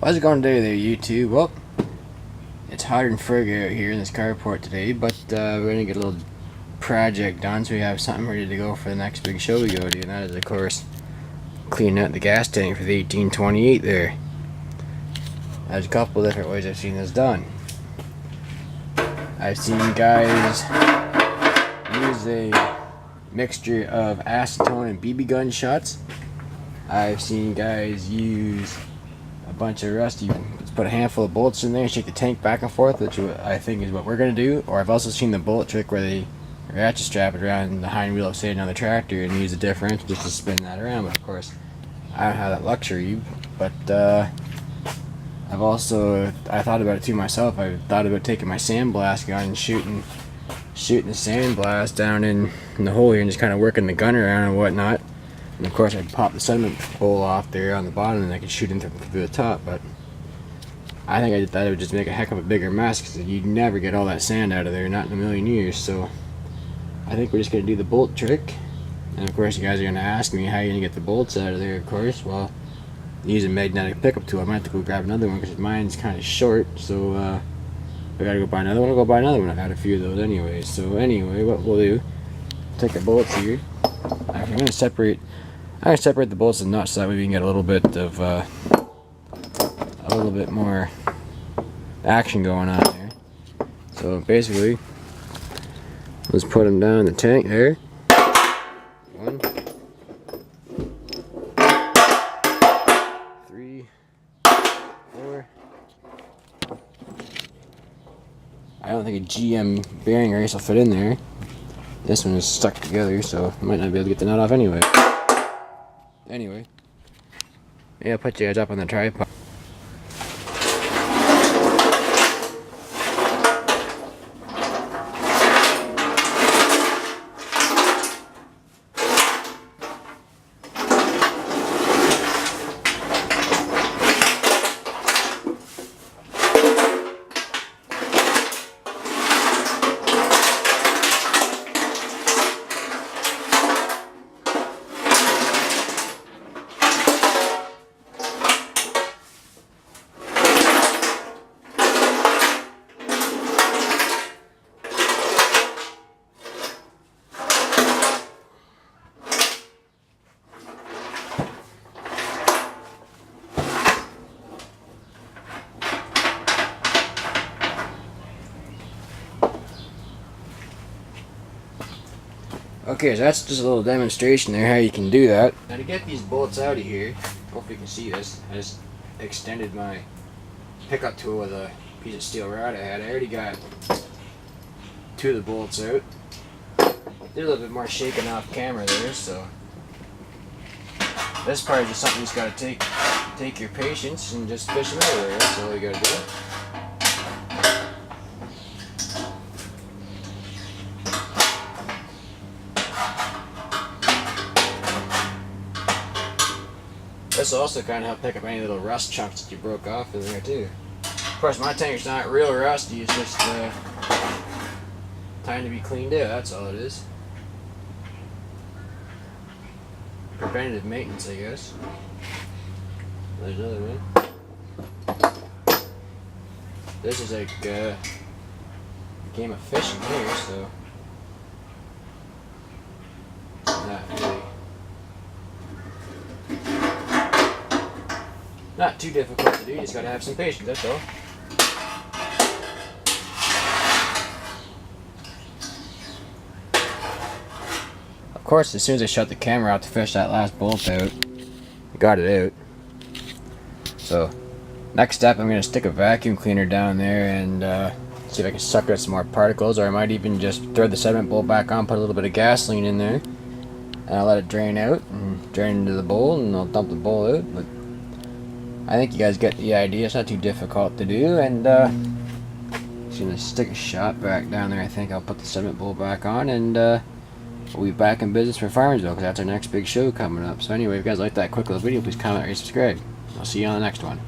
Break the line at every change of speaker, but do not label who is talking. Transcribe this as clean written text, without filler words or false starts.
How's it going today there, YouTube? Well, it's hotter than frig out here in this carport today, but we're going to get a little project done so we have something ready to go for the next big show we go to, and that is, of course, cleaning out the gas tank for the 1828 there. There's a couple different ways I've seen this done. I've seen guys use a mixture of acetone and BB gun shots. I've seen guys use a bunch of rust. You put a handful of bullets in there and shake the tank back and forth, which I think is what we're going to do. Or I've also seen the bullet trick where they ratchet strap it around the hind wheel of, say, another tractor and use a differential just to spin that around. But of course, I don't have that luxury. But I've also, I thought about it too myself. I thought about taking my sandblast gun and shooting the sandblast down in the hole here and just kind of working the gun around and whatnot. And of course, I'd pop the sediment bowl off there on the bottom and I could shoot in through the top. But I think I thought it would just make a heck of a bigger mess because you'd never get all that sand out of there, not in a million years. So I think we're just going to do the bolt trick. And of course, you guys are going to ask me how you're going to get the bolts out of there, of course. Well, using magnetic pickup tool. I might have to go grab another one because mine's kind of short. So if I got to go buy another one, I'll go buy another one. I've had a few of those anyway. So anyway, what we'll do, take our bolts here. I'm going to separate the bolts and nuts so that way we can get a little bit more action going on there. So basically, let's put them down in the tank there. 1, 3, 4. I don't think a GM bearing race will fit in there. This one is stuck together, so I might not be able to get the nut off anyway. Anyway, yeah, I'll put you guys up on the tripod. Okay, so that's just a little demonstration there how you can do that. Now to get these bolts out of here, hopefully you can see this, I just extended my pickup tool with a piece of steel rod I had. I already got 2 of the bolts out. Did a little bit more shaking off camera there, so this part is just something you just gotta take your patience and just fish them out of there. That's all you gotta do. This will also kind of help pick up any little rust chunks that you broke off in there too. Of course, my tank's not real rusty, it's just time to be cleaned out, that's all it is. Preventative maintenance, I guess. There's another one. This is like a game of fishing here, so not too difficult to do, you just gotta have some patience, that's all. Of course, as soon as I shut the camera out to fish that last bolt out, I got it out. So, next step, I'm gonna stick a vacuum cleaner down there and see if I can suck out some more particles, or I might even just throw the sediment bowl back on, put a little bit of gasoline in there, and I'll let it drain out and drain into the bowl, and I'll dump the bowl out. But I think you guys get the idea. It's not too difficult to do, and just gonna stick a shot back down there. I think I'll put the sediment bowl back on, and we'll be back in business for Farmersville because that's our next big show coming up. So anyway, if you guys like that quick little video, please comment, rate, subscribe. I'll see you on the next one.